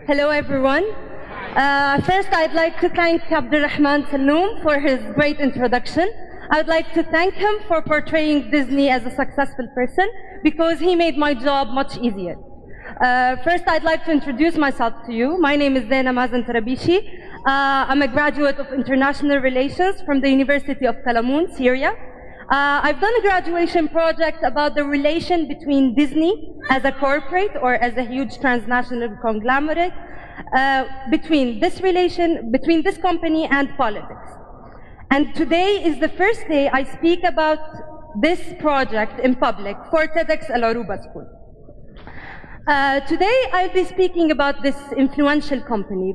Hello, everyone. First, I'd like to thank Abdulrahman Saloom for his great introduction. I'd like to thank him for portraying Disney as a successful person because he made my job much easier. First, I'd like to introduce myself to you. My name is Zeina Tarabishi. I'm a graduate of International Relations from the University of Kalamoon, Syria. I've done a graduation project about the relation between Disney as a corporate or as a huge transnational conglomerate, between this company and politics. And today is the first day I speak about this project in public for TEDxOrubaSchool. Today I'll be speaking about this influential company,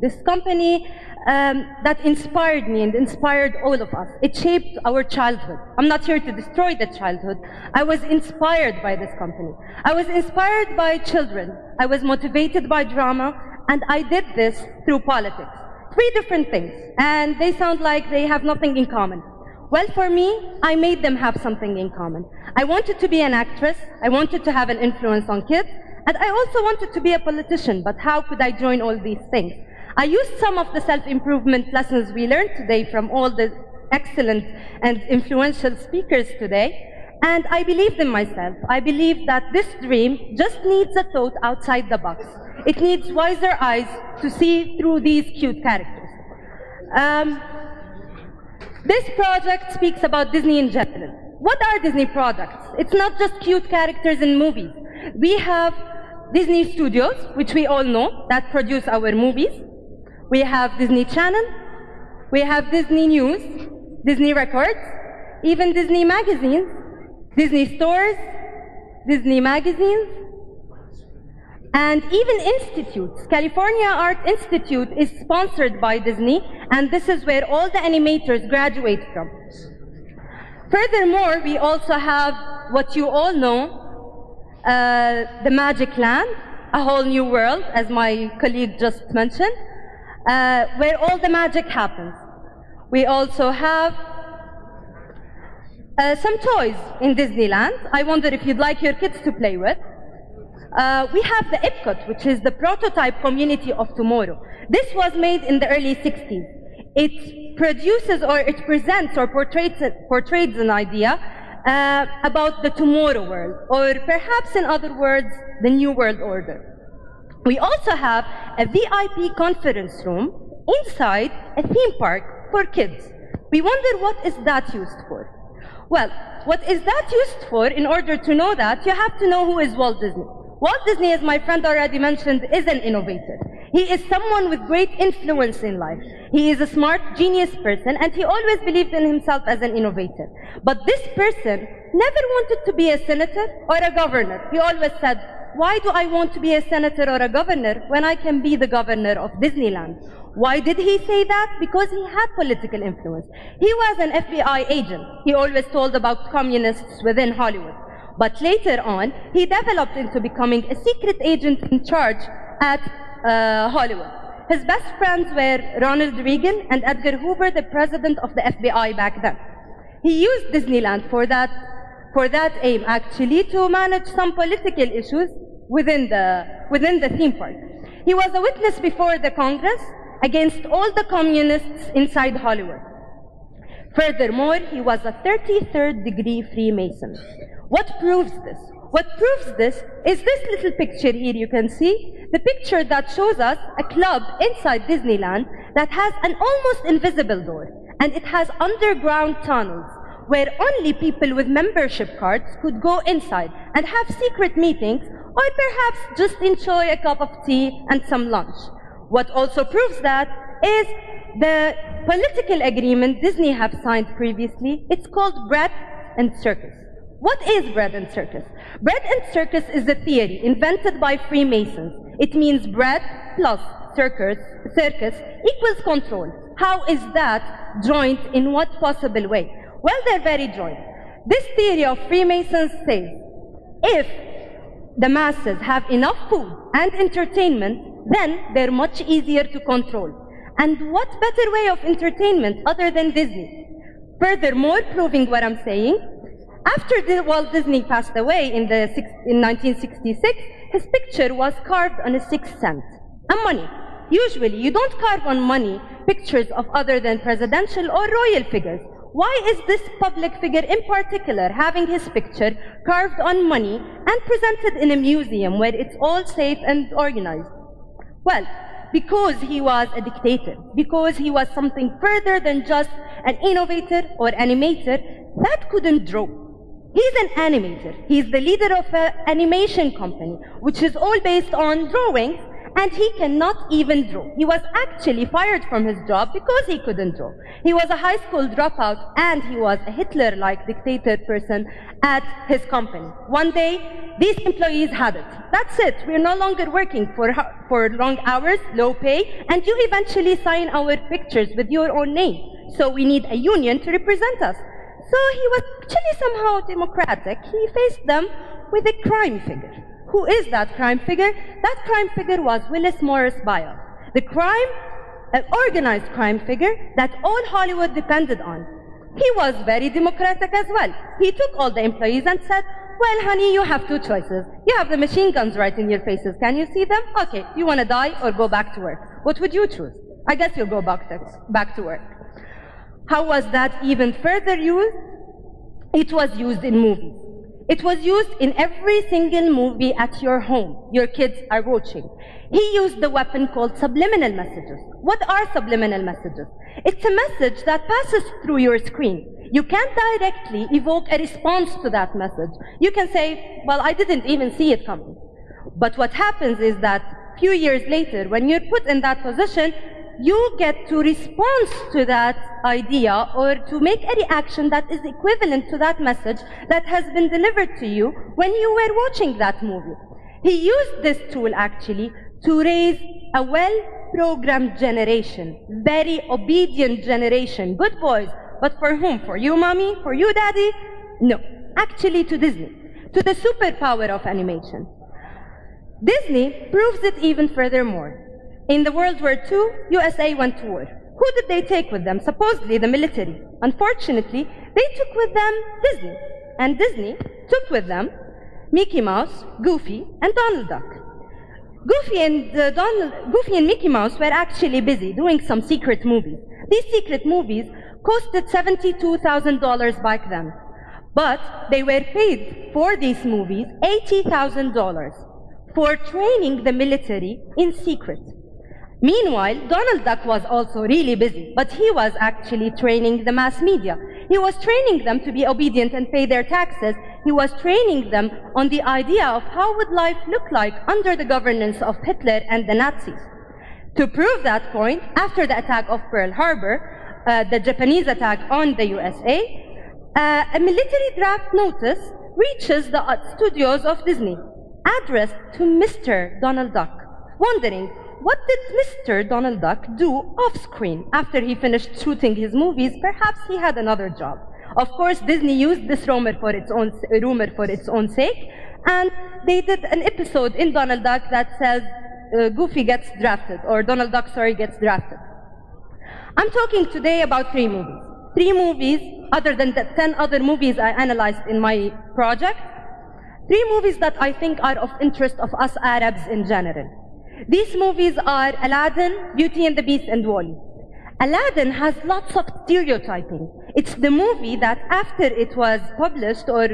that inspired me and inspired all of us. It shaped our childhood. I'm not here to destroy the childhood. I was inspired by this company. I was inspired by children. I was motivated by drama, and I did this through politics. 3 different things, and they sound like they have nothing in common. Well, for me, I made them have something in common. I wanted to be an actress. I wanted to have an influence on kids, and I also wanted to be a politician, but how could I join all these things? I used some of the self-improvement lessons we learned today from all the excellent and influential speakers today, and I believed in myself. I believed that this dream just needs a thought outside the box. It needs wiser eyes to see through these cute characters. This project speaks about Disney in general. What are Disney products? It's not just cute characters in movies. We have Disney Studios, which we all know, that produce our movies. We have Disney Channel, we have Disney News, Disney Records, even Disney magazines, Disney stores, Disney magazines, and even institutes. California Art Institute is sponsored by Disney, and this is where all the animators graduate from. Furthermore, we also have what you all know, the Magic Land, a whole new world, as my colleague just mentioned, where all the magic happens. We also have some toys in Disneyland. I wonder if you'd like your kids to play with. We have the Epcot, which is the prototype community of tomorrow. This was made in the early 60s. It produces or it presents or portrays an idea about the tomorrow world, or perhaps in other words, the new world order. We also have a VIP conference room inside a theme park for kids. We wonder, what is that used for? Well, what is that used for? In order to know that, you have to know who is Walt Disney. Walt Disney, as my friend already mentioned, is an innovator. He is someone with great influence in life. He is a smart, genius person, and he always believed in himself as an innovator. But this person never wanted to be a senator or a governor. He always said, why do I want to be a senator or a governor when I can be the governor of Disneyland? Why did he say that? Because he had political influence. He was an FBI agent. He always told about communists within Hollywood. But later on, he developed into becoming a secret agent in charge at Hollywood. His best friends were Ronald Reagan and Edgar Hoover, the president of the FBI back then. He used Disneyland for that aim, actually, to manage some political issues within the theme park. He was a witness before the Congress against all the communists inside Hollywood. Furthermore, he was a 33rd degree Freemason. What proves this? What proves this is this little picture here you can see, the picture that shows us a club inside Disneyland that has an almost invisible door, and it has underground tunnels where only people with membership cards could go inside and have secret meetings, or perhaps just enjoy a cup of tea and some lunch. What also proves that is the political agreement Disney have signed previously. It's called Bread and Circus. What is bread and circus? Bread and circus is a theory invented by Freemasons. It means bread plus circus equals control. How is that joint in what possible way? Well, they're very joint. This theory of Freemasons says, if the masses have enough food and entertainment, then they're much easier to control. And what better way of entertainment other than Disney? Furthermore, proving what I'm saying, after Walt Disney passed away in 1966, his picture was carved on a 6 cent. and money. Usually, you don't carve on money pictures of other than presidential or royal figures. Why is this public figure in particular having his picture carved on money and presented in a museum where it's all safe and organized? Well, because he was a dictator, because he was something further than just an innovator or animator that couldn't draw. He's an animator. He's the leader of an animation company, which is all based on drawings, and he cannot even draw. He was actually fired from his job because he couldn't draw. He was a high school dropout, and he was a Hitler-like dictator person at his company. One day, these employees had it. That's it. We're no longer working for long hours, low pay, and you eventually sign our pictures with your own name. So we need a union to represent us. So he was actually somehow democratic. He faced them with a crime figure. Who is that crime figure? That crime figure was Willis Morris Bioff. An organized crime figure that all Hollywood depended on. He was very democratic as well. He took all the employees and said, well, honey, you have two choices. You have the machine guns right in your faces. Can you see them? Okay, you want to die or go back to work? What would you choose? I guess you'll go back to work. How was that even further used? It was used in movies. It was used in every single movie at your home. Your kids are watching. He used the weapon called subliminal messages. What are subliminal messages? It's a message that passes through your screen. You can't directly evoke a response to that message. You can say, well, I didn't even see it coming. But what happens is that a few years later, when you're put in that position, you get to respond to that idea or to make a reaction that is equivalent to that message that has been delivered to you when you were watching that movie. He used this tool actually to raise a well-programmed generation, very obedient generation, good boys. But for whom? For you, mommy? For you, daddy? No. Actually to Disney, to the superpower of animation. Disney proves it even furthermore. In the World War II, USA went to war. Who did they take with them? Supposedly the military. Unfortunately, they took with them Disney. And Disney took with them Mickey Mouse, Goofy, and Donald Duck. Goofy and Mickey Mouse were actually busy doing some secret movies. These secret movies costed $72,000 back then. But they were paid for these movies $80,000 for training the military in secret. Meanwhile, Donald Duck was also really busy, but he was actually training the mass media. He was training them to be obedient and pay their taxes. He was training them on the idea of how would life look like under the governance of Hitler and the Nazis. To prove that point, after the attack of Pearl Harbor, the Japanese attack on the USA, a military draft notice reaches the studios of Disney, addressed to Mr. Donald Duck, wondering, what did Mr. Donald Duck do off-screen after he finished shooting his movies? Perhaps he had another job. Of course, Disney used this rumor for its own sake, and they did an episode in Donald Duck that says Goofy gets drafted, or Donald Duck, sorry, gets drafted. I'm talking today about 3 movies. 3 movies, other than the 10 other movies I analyzed in my project. 3 movies that I think are of interest of us Arabs in general. These movies are Aladdin, Beauty and the Beast, and Wall-E. Aladdin has lots of stereotyping. It's the movie that after it was published or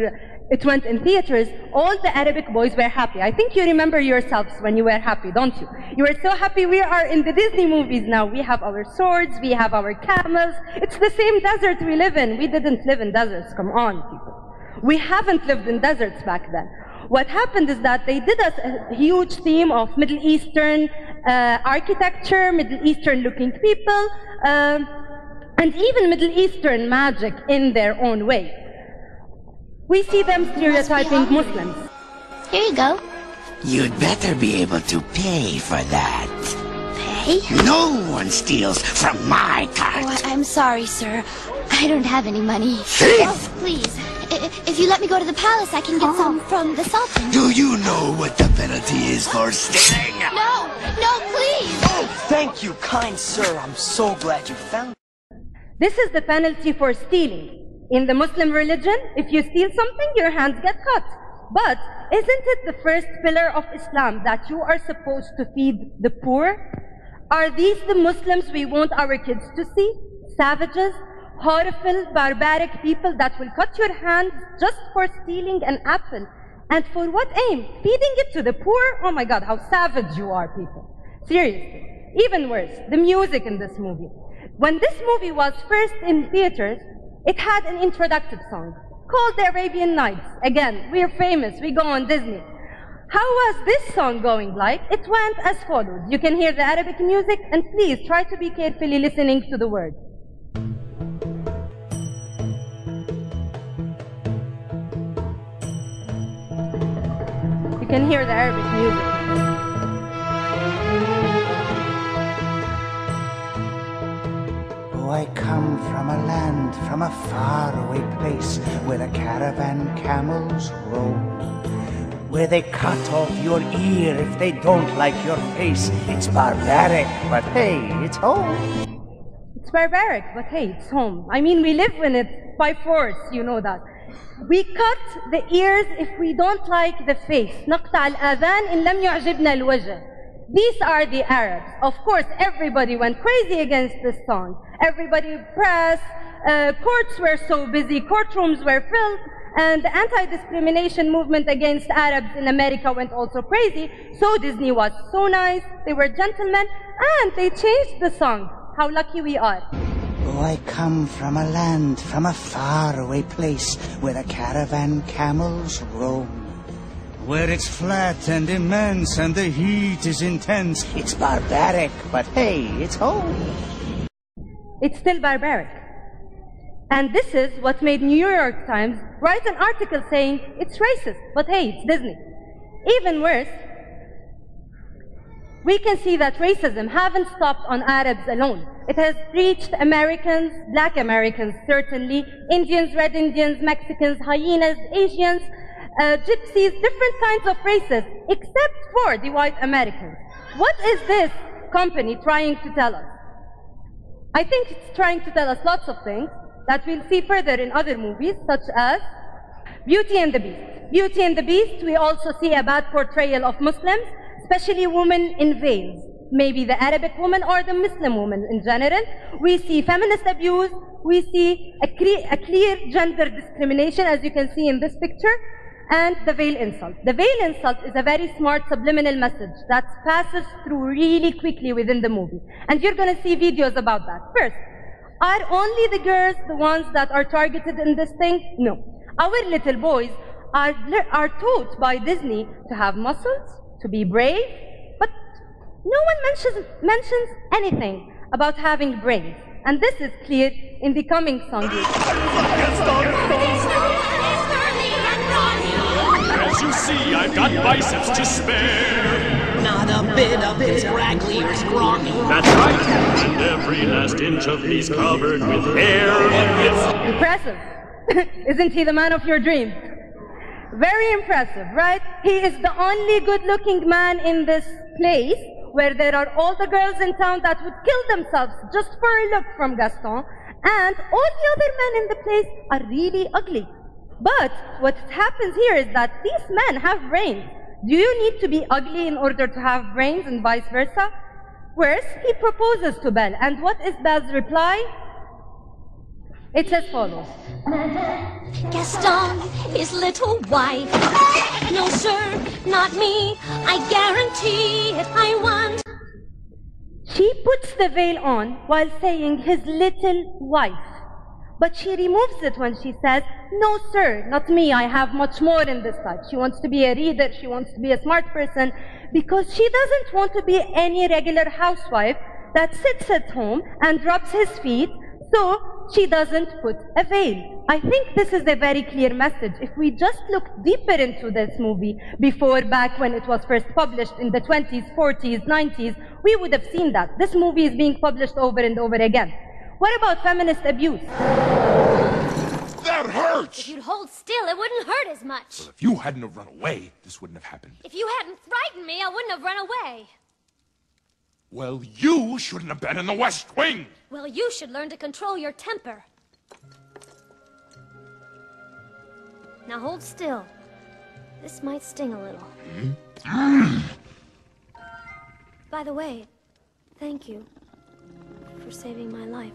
it went in theaters, all the Arabic boys were happy. I think you remember yourselves when you were happy, don't you? You were so happy. We are in the Disney movies now. We have our swords, we have our camels. It's the same desert we live in. We didn't live in deserts, come on, people. We haven't lived in deserts back then. What happened is that they did a huge theme of Middle Eastern architecture, Middle Eastern looking people, and even Middle Eastern magic in their own way. We see them stereotyping Muslims. Here you go. You'd better be able to pay for that. Pay? No one steals from my cart. Oh, I'm sorry, sir. I don't have any money. Thief! Oh, please. If you let me go to the palace, I can get some from the Sultan. Do you know what the penalty is for stealing? No, please. Oh, thank you, kind sir. I'm so glad you found it. This is the penalty for stealing. In the Muslim religion, if you steal something, your hands get cut. But isn't it the first pillar of Islam that you are supposed to feed the poor? Are these the Muslims we want our kids to see? Savages, horrible, barbaric people that will cut your hands just for stealing an apple. And for what aim? Feeding it to the poor? Oh my God, how savage you are, people. Seriously. Even worse, the music in this movie. When this movie was first in theaters, it had an introductory song called The Arabian Nights. Again, we're famous, we go on Disney. How was this song going like? It went as follows. You can hear the Arabic music, and please try to be carefully listening to the words. You can hear the Arabic music. Oh, I come from a land, from a faraway place, where the caravan camels roam, where they cut off your ear if they don't like your face. It's barbaric, but hey, it's home. It's barbaric, but hey, it's home. I mean, we live in it by force, you know that. We cut the ears if we don't like the face. نقطع الآذان إن لم يعجبنا الوجه. These are the Arabs. Of course, everybody went crazy against this song. Everybody pressed, courts were so busy, courtrooms were filled, and the anti-discrimination movement against Arabs in America went also crazy. So Disney was so nice, they were gentlemen, and they changed the song. How lucky we are. Oh, I come from a land, from a faraway place, where the caravan camels roam, where it's flat and immense and the heat is intense. It's barbaric, but hey, it's home. It's still barbaric. And this is what made New York Times write an article saying it's racist, but hey, it's Disney. Even worse, we can see that racism haven't stopped on Arabs alone. It has reached Americans, black Americans certainly, Indians, red Indians, Mexicans, hyenas, Asians, gypsies, different kinds of races, except for the white Americans. What is this company trying to tell us? I think it's trying to tell us lots of things that we'll see further in other movies, such as Beauty and the Beast. Beauty and the Beast, we also see a bad portrayal of Muslims, especially women in veils. Maybe the Arabic woman or the Muslim woman in general. We see feminist abuse. We see a clear gender discrimination, as you can see in this picture, and the veil insult. The veil insult is a very smart subliminal message that passes through really quickly within the movie. And you're going to see videos about that. First, are only the girls the ones that are targeted in this thing? No. Our little boys are taught by Disney to have muscles, to be brave, but no one mentions anything about having brains. And this is clear in the coming song. As you see, I've got biceps to spare. Not a bit of his scraggly or scrawny. That's right. And every last inch of me's covered with hair. Impressive. Isn't he the man of your dreams? Very impressive, right? He is the only good-looking man in this place where there are all the girls in town that would kill themselves just for a look from Gaston, and all the other men in the place are really ugly. But what happens here is that these men have brains. Do you need to be ugly in order to have brains, and vice versa? Worse, he proposes to Belle, and what is Belle's reply? It's as follows. Gaston, his little wife. No, sir, not me. I guarantee it. I want. She puts the veil on while saying his little wife. But she removes it when she says, no, sir, not me. I have much more in this life. She wants to be a reader. She wants to be a smart person because she doesn't want to be any regular housewife that sits at home and rubs his feet. So she doesn't put a veil. I think this is a very clear message. If we just look deeper into this movie back when it was first published in the 20s, 40s, 90s, we would have seen that. This movie is being published over and over again. What about feminist abuse? That hurts! If you'd hold still, it wouldn't hurt as much. Well, if you hadn't have run away, this wouldn't have happened. If you hadn't frightened me, I wouldn't have run away. Well, you shouldn't have been in the West Wing! Well, you should learn to control your temper. Now hold still. This might sting a little. By the way, thank you for saving my life.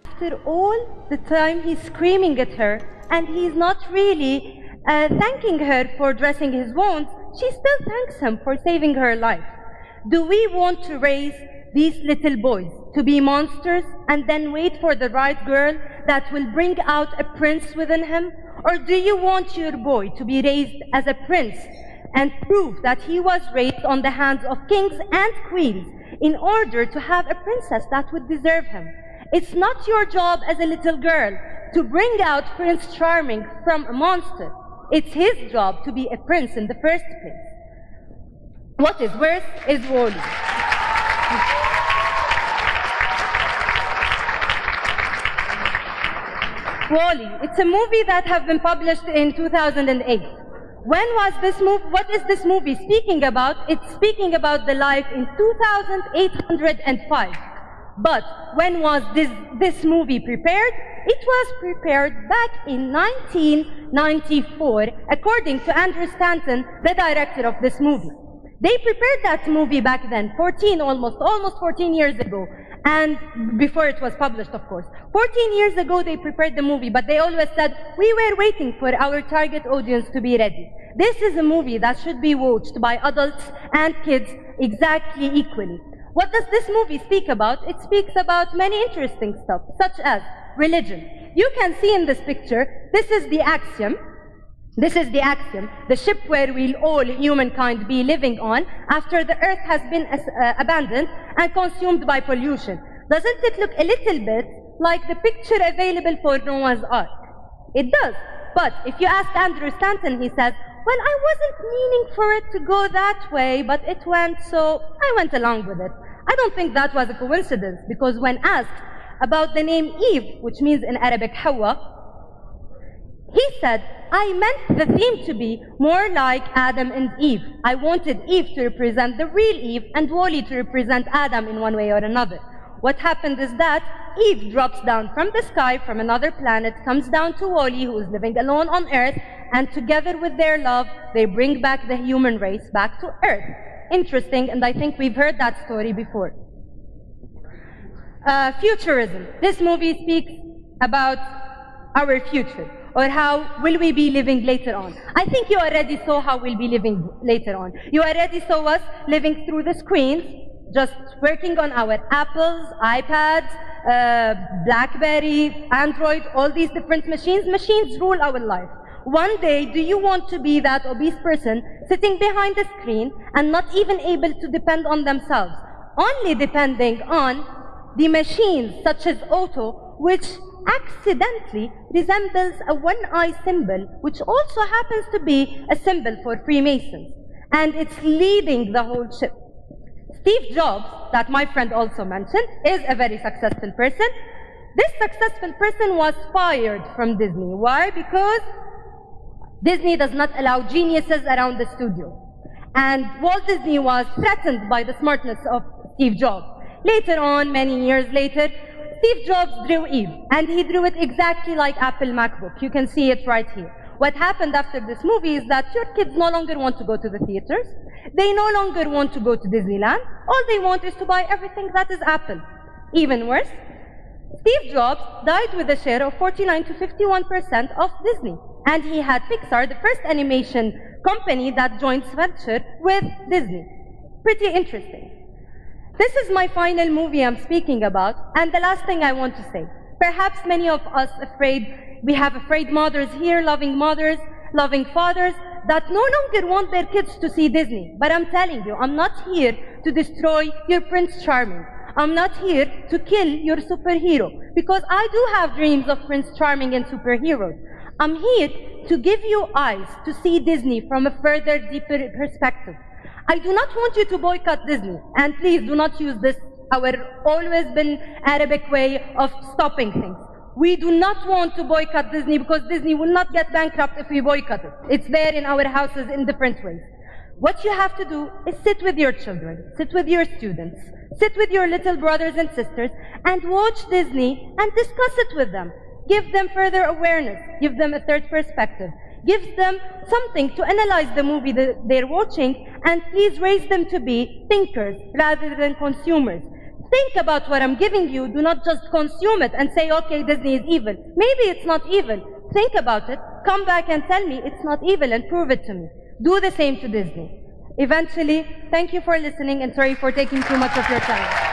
After all the time he's screaming at her, and he's not really thanking her for dressing his wounds, she still thanks him for saving her life. Do we want to raise these little boys to be monsters and then wait for the right girl that will bring out a prince within him? Or do you want your boy to be raised as a prince and prove that he was raised on the hands of kings and queens in order to have a princess that would deserve him? It's not your job as a little girl to bring out Prince Charming from a monster. It's his job to be a prince in the first place. What is worse is Wally. Wally, it's a movie that has been published in 2008. When was this movie? What is this movie speaking about? It's speaking about the life in 2805. But when was this movie prepared? It was prepared back in 1994, according to Andrew Stanton, the director of this movie. They prepared that movie back then, almost 14 years ago, and before it was published, of course. 14 years ago, they prepared the movie, but they always said, we were waiting for our target audience to be ready. This is a movie that should be watched by adults and kids exactly equally. What does this movie speak about? It speaks about many interesting stuff, such as religion. You can see in this picture, this is the axiom. This is the axiom, the ship where we'll all humankind be living on after the earth has been abandoned and consumed by pollution. Doesn't it look a little bit like the picture available for Noah's Ark? It does. But if you ask Andrew Stanton, he says, well, I wasn't meaning for it to go that way, but it went, so I went along with it. I don't think that was a coincidence, because when asked about the name Eve, which means in Arabic Hawa, he said, I meant the theme to be more like Adam and Eve. I wanted Eve to represent the real Eve and Wally to represent Adam in one way or another. What happened is that Eve drops down from the sky, from another planet, comes down to Wally, who is living alone on Earth, and together with their love, they bring back the human race back to Earth. Interesting, and I think we've heard that story before. Futurism. This movie speaks about our future, or how will we be living later on. I think you already saw how we'll be living later on. You already saw us living through the screens, just working on our Apples, iPads, BlackBerry, Android, all these different machines. Machines rule our life. One day, do you want to be that obese person sitting behind a screen and not even able to depend on themselves, only depending on the machines such as Auto, which accidentally resembles a one-eye symbol, which also happens to be a symbol for Freemasons, and it's leading the whole ship. Steve Jobs, that my friend also mentioned, is a very successful person. This successful person was fired from Disney. Why? Because Disney does not allow geniuses around the studio. And Walt Disney was threatened by the smartness of Steve Jobs. Later on, many years later, Steve Jobs drew Eve, and he drew it exactly like Apple MacBook. You can see it right here. What happened after this movie is that your kids no longer want to go to the theaters. They no longer want to go to Disneyland. All they want is to buy everything that is Apple. Even worse, Steve Jobs died with a share of 49 to 51% of Disney. And he had Pixar, the first animation company that joint ventured with Disney. Pretty interesting. This is my final movie I'm speaking about, and the last thing I want to say. Perhaps many of us we have afraid mothers here, loving fathers, that no longer want their kids to see Disney. But I'm telling you, I'm not here to destroy your Prince Charming. I'm not here to kill your superhero, because I do have dreams of Prince Charming and superheroes. I'm here to give you eyes to see Disney from a further, deeper perspective. I do not want you to boycott Disney, and please do not use this, our always been Arabic way of stopping things. We do not want to boycott Disney, because Disney will not get bankrupt if we boycott it. It's there in our houses in different ways. What you have to do is sit with your children, sit with your students, sit with your little brothers and sisters, and watch Disney and discuss it with them. Give them further awareness, give them a third perspective, gives them something to analyze the movie that they're watching, and please raise them to be thinkers rather than consumers. Think about what I'm giving you. Do not just consume it and say, okay, Disney is evil. Maybe it's not evil. Think about it. Come back and tell me it's not evil and prove it to me. Do the same to Disney. Eventually, thank you for listening and sorry for taking too much of your time.